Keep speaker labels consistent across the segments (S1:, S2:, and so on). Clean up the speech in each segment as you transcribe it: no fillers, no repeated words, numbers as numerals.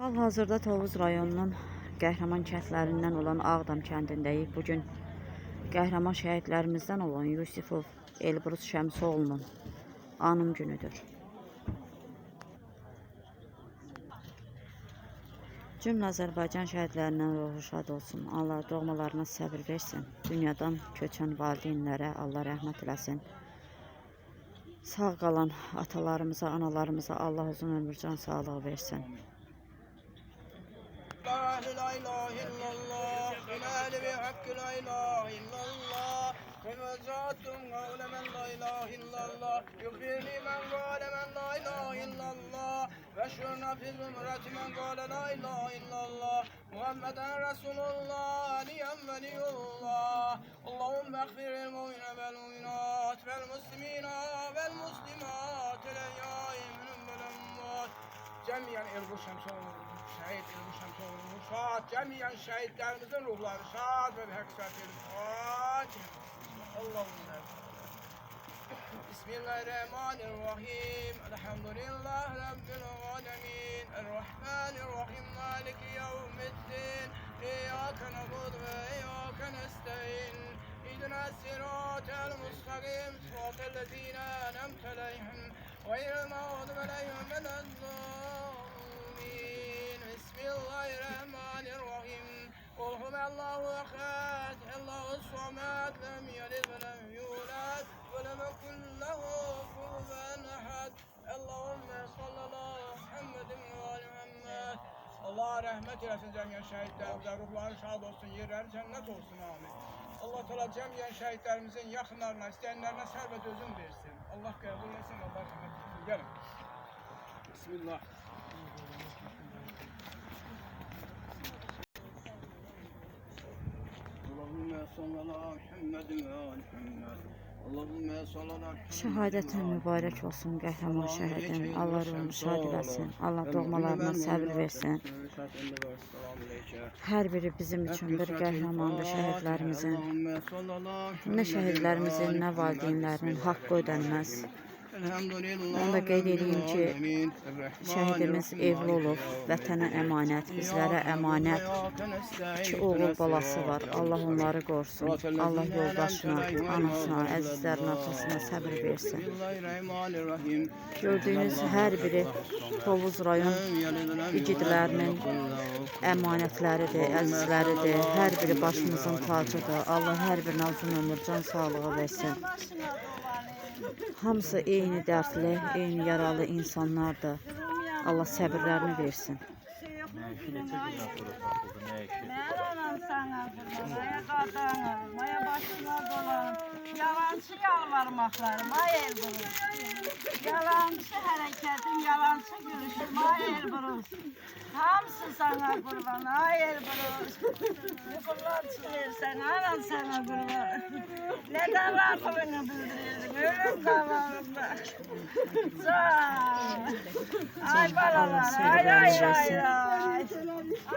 S1: Hal-hazırda Tovuz rayonunun qəhrəman kəndlərindən olan Ağdam kəndindəyik. Bugün qəhrəman şəhidlərimizdən olan Yusifov Elbrus Şəmsoğlu'nun anım günüdür. Cümlə Azərbaycan şəhidlərindən ruhu şad olsun. Allah doğmalarına səbir versin. Dünyadan köçən valideynlərə Allah rəhmət eləsin. Sağ qalan atalarımıza, analarımıza Allah uzun ömür, can sağlığı versin.
S2: La ilahe illallah, ilâli bi hakkı la ilahe illallah. Fevzâtum gâle men la ilahe illallah. Yugfirli men gâle men la ilahe illallah. Veşşurna fi zümreti men gâle la ilahe illallah. Muhammeden Resulullah, aliyen veliyullah. Allahümme ekfiril mu'mine vel mu'minat, vel muslimina vel muslimat, el-eyyâi minhum vel emmat. Cemiyen Elbrus Şəmsoğlu, şəhid Elbrus Şəmsoğlu, şad, cemiyen şəhidlərimizin ruhları şad ve həqsət edin. Allahümme. Bismillahirrahmanirrahim. Elhamdülillah Rabbil alemin. Errahmanirrahim. Maliki yevmiddin. İyyâke na'budu ve iyyâke nestaîn. İhdina sıratal mustakim. Sıratellezîne en'amte aleyhim. Gayril mağdubi aleyhim veleddâllîn. Bismillahirrahmanirrahim. Kul huvallahu ehad. Allahus samad. Lem yelid ve lem yulad. Ve lem yekun lehu kufuven ehad. Allahümme sallallahu Muhammedin ve ali Muhammed. Allah rahmet eylesin cemiyen şehitlerimize, ruhları şad olsun, yerleri cennet olsun, amin. Allah Teala cemiyen şehitlerimizin yakınlarına, isteyenlerine servet özün versin. Allah kabul etsin, Allah rahmet eylesin. Gelin. Bismillah. Allahümme sallallahu Muhammedin ve ali Muhammed.
S1: Şəhadətin mübarək olsun qəhrəman şəhidin. Allah ruhunu şad eləsin. Allah doğmalarına səbir versin. Hər biri bizim üçün bir qəhrəmandır şəhidlərimizin. Nə şəhidlərimizin, nə valideynlərinin haqqı ödənməz. Onu da qeyd edeyim ki, şəhidimiz evli olub, vətənə əmanət, bizlərə əmanət. 2 oğul balası var. Allah onları qorusun. Allah yoldaşına, anasına, əzizlərin atasına səbir versin. Gördüyünüz hər biri Tovuz rayon igidlərinin əmanətləridir, əzizləridir. Hər biri başımızın tacıdır. Allah hər birinə uzun ömür, can sağlığı versin. Hamısı eyni dərdli, eyni yaralı insanlardır. Allah səbirlərini versin.
S3: Yalancı yalvarmaklarım, ay Elbrus. Yalancı hərəkətim, yalancı gülüşüm, ay Elbrus. Hamısı sana qurban, ay Elbrus. Yuxular çıxırsan, anan sana qurban. Nədən rafılını bildirirdim, ölüm qavarında. Ay balalar, ay ay ay ay.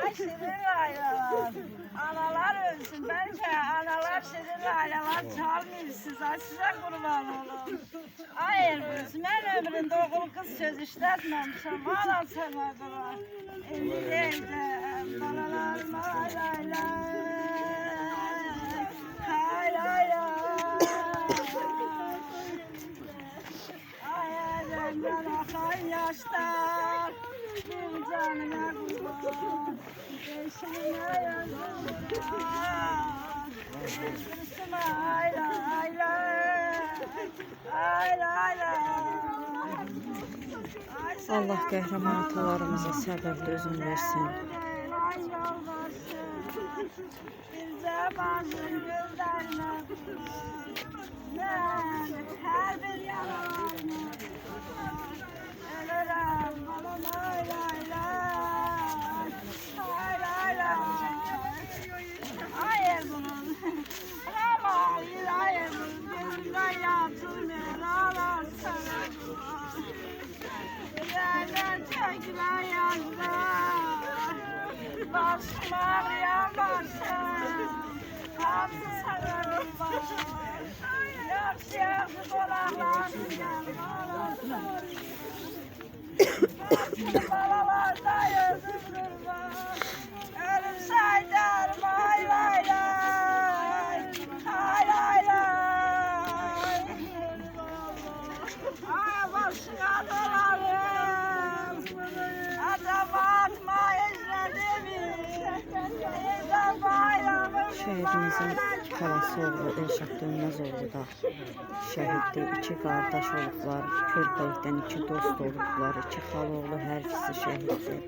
S3: Ay şirin aylalar. Analar ölsün, bəlkə analar şirin aylalar çalmıyorsunuz. Ay sizə qurban olun. Ay Elbrus, mən ömründə oğul qız söz işlətməmişəm. Anan sana qurban. İndi evdə balalarım ay ay ay. Ay ay ay. Ay əzəmdən axan yaşlar. Bir canına qurban. Eşimə yazılar. Elbrusum ay ay ay. Ay ay ay.
S1: Allah qəhrəman atalarımıza səbirli özün versin.
S3: Ay yoldaşım, bir zamanın güllərlə mən hər bir yaralarına ölürəm, balam ay ay ay. Ay ay ay. Ay Elbrus, ramayır ay Elbrus, gözümdən yatılmıyor, ağlar sana qurban. Yerden çekilen yazlar, başım ağrıyan başım, hamısı sana qurban. Yaxşı yaxşı qonaqlarsın, balalardayız,
S1: Şəhidimizin xalası oğlu Elşad Dönməzoğlu da şəhiddir. 2 qardaş olublar, körpəlikdən 2 dost olublar, 2 xala oğlu hər ikisi şəhiddir.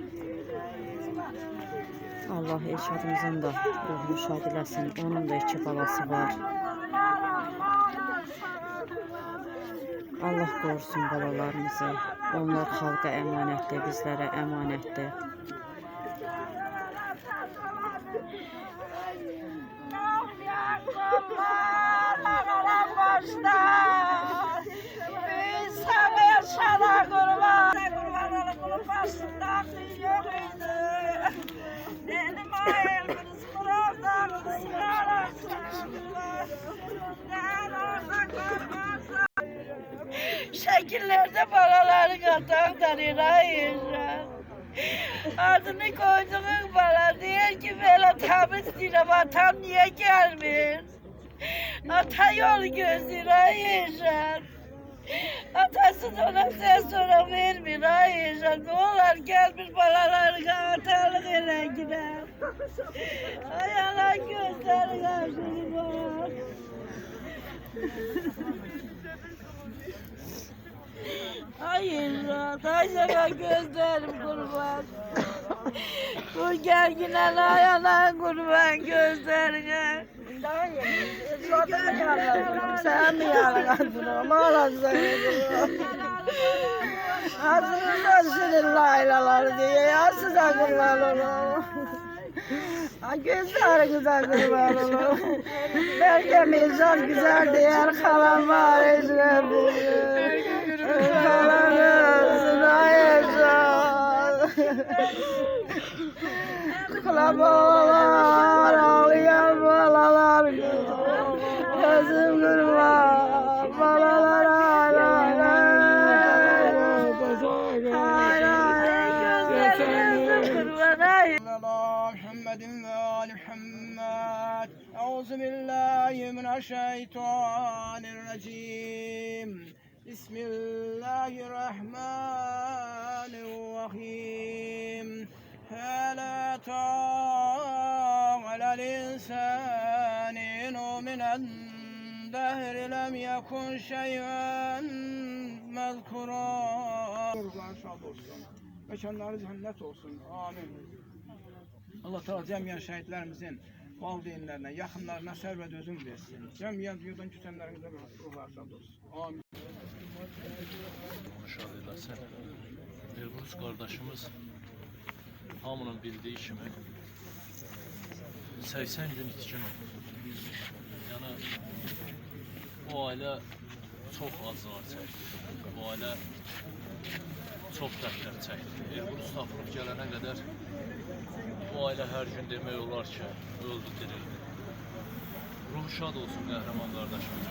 S1: Allah Elşadımızın da ruhunu şad eləsin. Onun da 2 balası var. Allah qorusun balalarımızı. Onlar xalqa əmanətdir, bizlərə əmanətdir.
S3: Şekillerde paraları katanlar hayır. Adını koyduğun bana diyor ki böyle temiz değil ama tam niye gelmiyor? Ata yol gözür hayır. Atası da ona ses sonra vermiyor hayır. Ne olur gelmiş paraları atalık ele gider. Ay Allah gözleri karşını bak. Hayır, taşlara gözlerim kurban. Bu gerginen ayağına kurban gözlerine.
S4: Sen mi yaraladın onu? Ağlasın. Ağzınızdan şirin laylalar diye ya size kurban olun. Gözlerinize kurban olun. Belki mizan güzel diğer kalan var ezberdir. Kalanız ayacak. Kalabalar ağlayan balalar gözüm kurban balalar ağlar.
S2: محمد وآل محمد أعوذ بالله من الشيطان الرجيم بسم الله الرحمن الرحيم هل أتى على الإنسان من الدهر لم يكن شيئا مذكورا. Mekanları cennet olsun. Amin. Allah Teala cəmiyyət şəhidlərimizin valideynlərinə, yaxınlarına sərvə dözüm versin. Cəmiyyət yurdan küsənlərimizə ruhlar şad olsun. Amin.
S5: Şad eləsin. Elbrus qardaşımız hamının bildiyi kimi 80 gün itkin oldu. Yəni o ailə çox acılar çəkdi. O ailə çox dərdlər çəkdi. Elbrus tapılıb gələnə qədər bu ailə hər gün demək olar ki, öldü, dirildi. Ruhu şad olsun qəhrəman qardaşımız.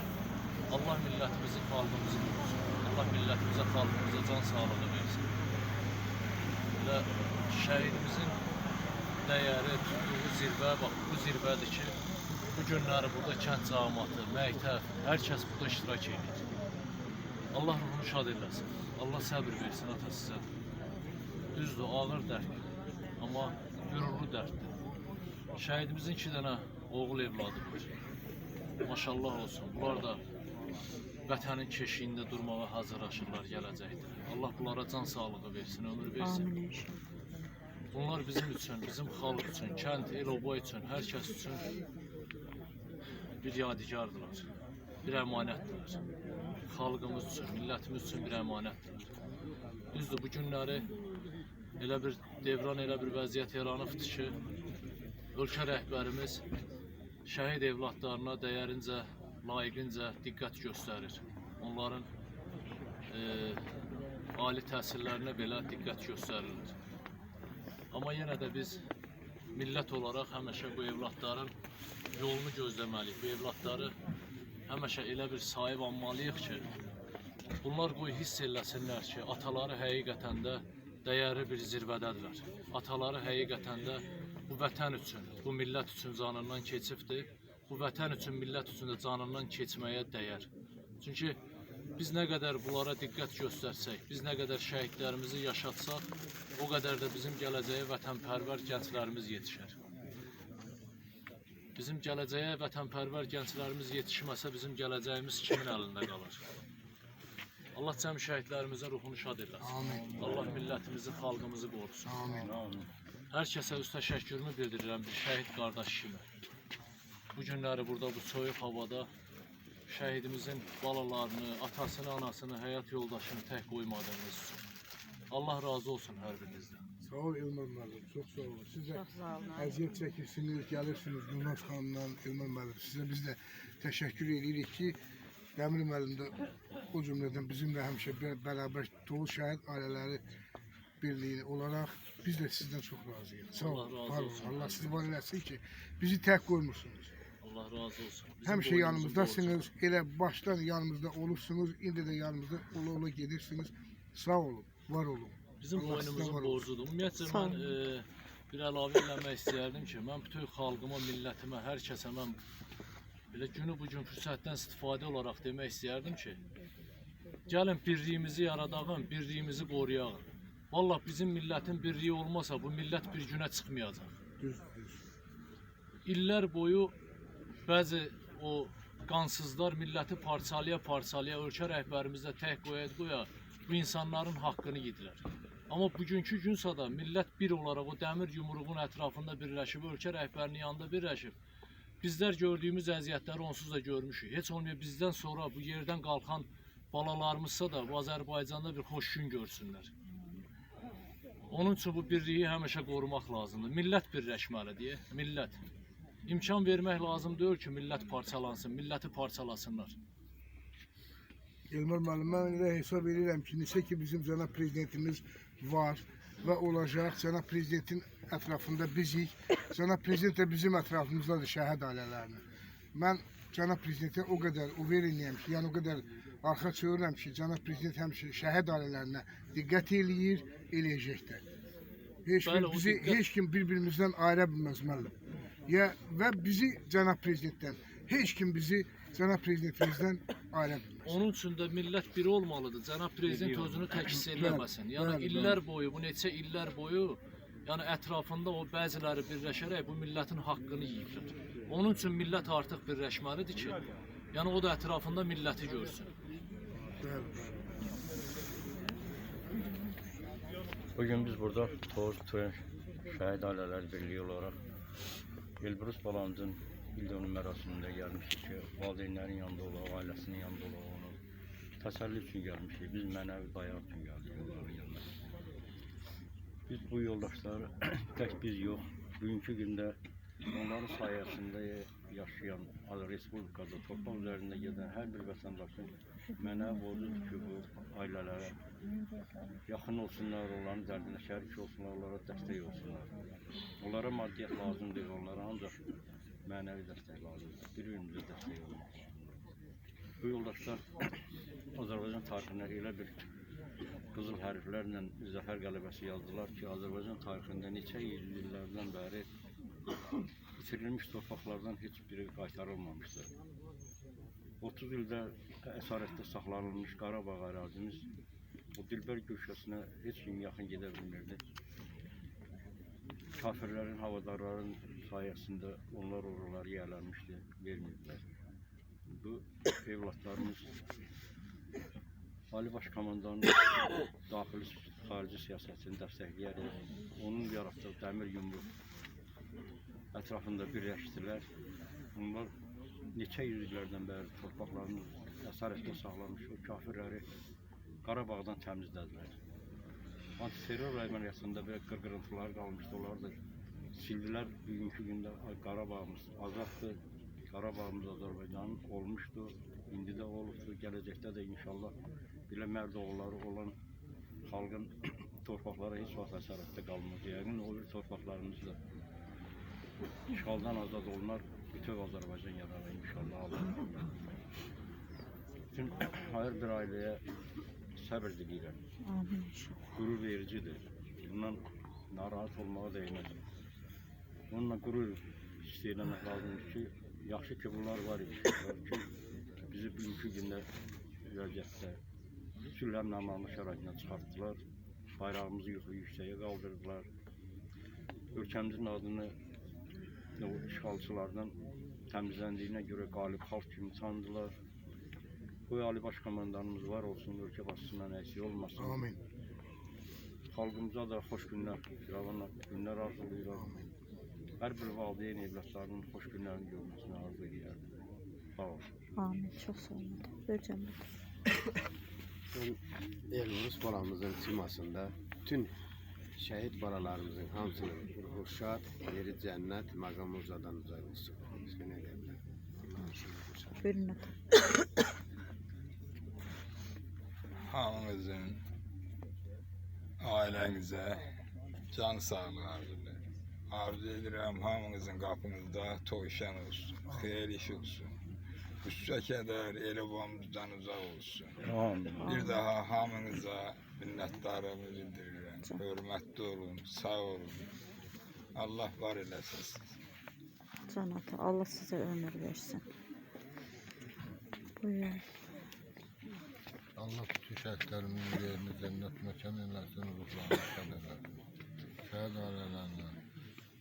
S5: Allah millətimizi, xalqımızı qorusun. Allah millətimizə, xalqımıza can sağlığı versin. Və şəhidimizin dəyəri, tutduğu zirvə, bax bu zirvədir ki, bu günləri burada kənd cəmiyyəti, məktəb, hər kəs burada iştirak edir. Allah ruhunu şad eləsin. Allah səbir versin ata sizə. Düzdür, ağır dərddir. Amma gürurlu dərddir. Şəhidimizin 2 dənə oğul evladı var. Maşallah olsun. Bunlar da vətənin keşiyində durmağa hazırlaşırlar gələcəkdir. Allah bunlara can sağlığı versin, ömür versin.
S1: Amin inşallah.
S5: Bunlar bizim üçün, bizim xalq üçün, kənd, el oba üçün, hər kəs üçün bir yadigardılar, bir əmanətdirlər. Xalqımız üçün, millətimiz üçün bir əmanətdirlər. Düzdür, bu günləri elə bir devran, elə bir vəziyyət yaranıbdır ki, ölkə rəhbərimiz şəhid evladlarına dəyərincə, layiqincə diqqət göstərir. Onların ali təhsillərinə belə diqqət göstərilir. Amma yenə də biz millət olaraq həmişə bu evladların yolunu gözləməliyik. Bu evladları həmişə elə bir sahib almalıyıq ki, bunlar qoy hiss eləsinlər ki, ataları həqiqətən də dəyərli bir zirvədədirlər. Ataları həqiqətən də bu vətən üçün, bu millət üçün canından keçibdir. Bu vətən üçün, millət üçün də canından keçməyə dəyər. Çünki biz nə qədər bunlara diqqət göstərsək, biz nə qədər şəhidlərimizi yaşatsaq, o qədər də bizim gələcəyə vətənpərvər gənclərimiz yetişər. Bizim gələcəyə vətənpərvər gənclərimiz yetişməsə bizim gələcəyimiz kimin əlində qalır? Allah cəm şəhidlərimizin ruhunu şad eləsin. Allah millətimizi, xalqımızı qorusun. Hər kəsə üstə təşəkkürümü bildirirəm bir şəhid qardaş kimi. Bu günləri burada bu soyuq havada şəhidimizin balalarını, atasını, anasını, həyat yoldaşını tək qoymadığınız üçün. Allah razı olsun hər birinizdən.
S6: Sağ ol Elmar müəllim, çox sağ olun. Siz də
S1: Çox sağ olun.
S6: əziyyət çəkirsiniz, gəlirsiniz Gülnaz xanımdan, Elmar müəllim. Sizə biz də təşəkkür edirik ki, Dəmir müəllim də o cümlədən bizimlə həmişə bərabər dolu şəhid ailələri birliyi olaraq biz də sizdən çox razıyıq. Sağ olun,
S5: Allah razı
S6: var
S5: olsun.
S6: olun. Allah sizi var eləsin ki, bizi tək qoymursunuz.
S5: Allah razı olsun. Bizim
S6: Həmişə
S5: boynumuzun
S6: yanımızdasınız, elə başdan yanımızda olursunuz, indi də yanımızda ola gedirsiniz. Sağ olun, var olun.
S5: Bizim
S6: Allah sizdən
S5: boynumuzun
S6: var olsun.
S5: borcudur. Ümumiyyətcə
S1: Sağ
S5: mən bir əlavə eləmək istəyərdim ki, mən bütün xalqıma, millətimə, hər kəsə mən belə günü bu gün fürsətdən istifadə olaraq demək istəyərdim ki, gəlin birliyimizi yaradağın, birliyimizi qoruyağın. Vallahi bizim millətin birliyi olmasa bu millət bir günə çıxmayacaq.
S6: Düz, düz.
S5: İllər boyu bəzi o qansızlar milləti parçalaya ölkə rəhbərimizlə tək qoya bu insanların haqqını yedirər. Amma bugünkü gün sada millət bir olaraq o dəmir yumruğun ətrafında birləşib, ölkə rəhbərinin yanında birləşib. Bizlər gördüyümüz əziyyətləri onsuz da görmüşük. Heç olmuyor bizdən sonra bu yerdən qalxan balalarımızsa da bu Azərbaycanda bir xoş gün görsünlər. Onun üçün bu birliyi həmişə qorumaq lazımdır. Millət birləşməlidir, millət. İmkan vermək lazım deyil ki, millət parçalansın, milləti parçalasınlar.
S6: Elmar müəllim, mən elə hesab edirəm ki, neçə ki bizim cənab prezidentimiz var və olacaq, cənab prezidentin ətrafında bizik, cənab prezident də bizim ətrafımızdadır şəhid ailələrinin. Mən cənab prezidentə o qədər uvereniyəm ki, yəni o qədər arxa çığırıram ki, cənab prezident həmişə şəhid ailələrinə diqqət eləyir, eləyəcək də.
S5: Bəli, o
S6: Heç kim bir-birimizdən ayıra bilməz müəllim. Və bizi cənab prezidentdən, heç kim bizi cənab prezidentimizdən ayıra bilməz.
S5: Onun üçün də millət biri olmalıdır. Cənab prezident özünü təkis eləməsin. Yəni
S6: bəli,
S5: illər boyu, bu neçə illər boyu, yəni ətrafında o bəziləri birləşərək bu milletin haqqını yiyiblər. Onun üçün millət artıq birləşməlidir ki, yəni o da ətrafında milləti görsün.
S6: Bəli.
S7: Bugün biz burada Toğuz Tüyen Şəhid Ailələr Birliyi olaraq Elbrus balamızın ildönüm mərasimində gəlmişik ki, valideynlərin yanında olaq, ailəsinin yanında olaq, onu təsəlli üçün gəlmişik. Biz mənəvi dayaq üçün gəldik onların yanına. Biz bu yoldaşları tək biz yox, bugünkü gündə onların sayəsində yaşayan Respublikada torpaq üzərində gedən hər bir vətəndaşın mənəvi borcudur ki, bu ailələrə yaxın olsunlar, onların dərdinə şərik olsunlar, onlara dəstək olsunlar. Onlara maddiyyat lazım deyil, onlara ancaq mənəvi dəstək lazımdır. Bir-birimizə dəstək olmaq. Bu yoldaşlar Azərbaycan tarixində elə bir qızıl hərflərlə zəfər qələbəsi yazdılar ki, Azərbaycan tarixində neçə illərdən bəri itirilmiş torpaqlardan heç biri qaytarılmamışdır. 30 ildə əsarətdə saxlanılmış Qarabağ ərazimiz o Dilbər güşəsinə heç kim yaxın gedə bilmirdi. Kafirlərin, havadarların sayəsində onlar oraları yiyələnmişdi, vermirdilər. Bu evlatlarımız Ali Baş Komandanın daxili xarici siyasətini dəstəkləyərək onun yaratdığı dəmir yumruq ətrafında birləşdilər. Onlar neçə yüzlərdən bəri torpaqlarımız əsarətdə saxlanmış o kafirləri Qarabağdan təmizlədilər. Antiterror əməliyyatında belə qırqırıntılar qalmışdı, onlar da sildilər. Bugünkü gündə Qarabağımız azaddır, Qarabağımız Azərbaycanın olmuşdur, indi də olubdur, gələcəkdə də inşallah belə mərd oğulları olan xalqın torpaqları heç vaxt əsarətdə qalmaz. Yəqin o bir torpaqlarımız da işğaldan azad olunar, bütöv Azərbaycan yararı inşallah. Bütün hər bir ailəyə səbir diləyirəm. Qürur vericidir. Bundan narahat olmağa değmez. Onunla qürur istəyirmək lazımdır ki, yaxşı ki bunlar var idi. Ki, bizi bugünkü gündə vəziyyətdə sülhəmnaməli şəraitinə çıxartdılar. Bayrağımızı yüksəyə qaldırdılar. Ölkəmizin adını o işğalçılardan təmizləndiyinə görə qalib xalq kimi tanıdılar. Bu Ali Baş Komandanımız var olsun, ölkə başçısından əksik olmasın.
S6: Amin.
S7: Xalqımıza da xoş günlər, firavan günlər arzulayırıq. Hər bir valideyn evlatlarının xoş günlərini görməsini arzu edirəm. Sağ olun.
S1: Amin. Çox sağ olun. Bölcəm.
S8: Elbrus balamızın simasında bütün şehit balalarımızın hamısının ruhu şad, yeri cennet, makamı uzadan uzak olsun. Başka ne diyebilirim?
S1: Buyurun.
S9: Hamınızın, ailenize can sağlığı arzu ederim. Hamınızın kapınızda toğuşan olsun, hayırlı iş olsun. Üstüne kadar elbamızdan uzak olsun. Bir daha hamınıza minnettarımı bildiririm. Hürmetli olun, sağ olun. Allah var eləsin sizi.
S1: Can ata, Allah size ömür versin. Buyurun.
S6: Allah bütün şəhidlərimizin yerini cennet mekan eləsin, ruhlarını şad eləsin. Şəhid ailələrine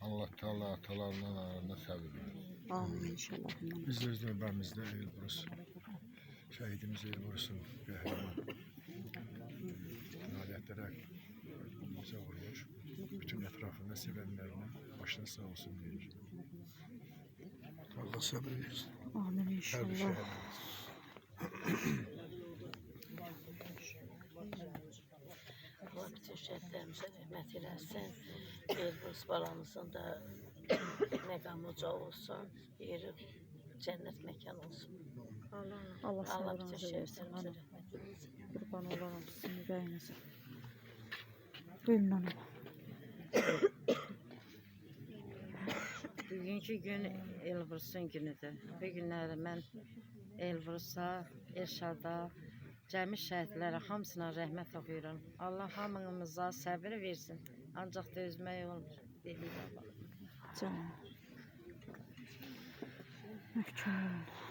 S6: Allah Teala atalarından arasında səbir versin.
S1: Amin inşallah.
S10: Biz öz növbəmizdə Elbrus, şəhidimiz Elbrus'un qəhrəman nailiyyətlərə bize vurmuş. Bütün etrafında sevenlerine başına sağ olsun deyir.
S6: Allah səbir versin.
S1: Amin inşallah.
S11: Allah bütün şəhidlərimizə rəhmət eləsin. Elbrus balamızın da məqamı uca olsun. Yeri cennet mekan olsun.
S1: Allah
S11: Allah
S1: sağlığınızı
S11: bütün
S1: versin.
S11: şəhidlərimizə
S1: Hanım.
S11: rəhmət eləsin.
S1: Kurban olalım sizin yüreğinize. Buyurun hanım.
S4: Bugünkü gün Elbrus'un günüdür. Bu günləri mən Elbrus'a, Elşada, cəmi şəhidlərə hamısına rəhmət oxuyuram. Allah hamımıza səbir versin. Ancaq dözmək olmur. Dedik Allah.
S1: Canım. Möhkəm olun.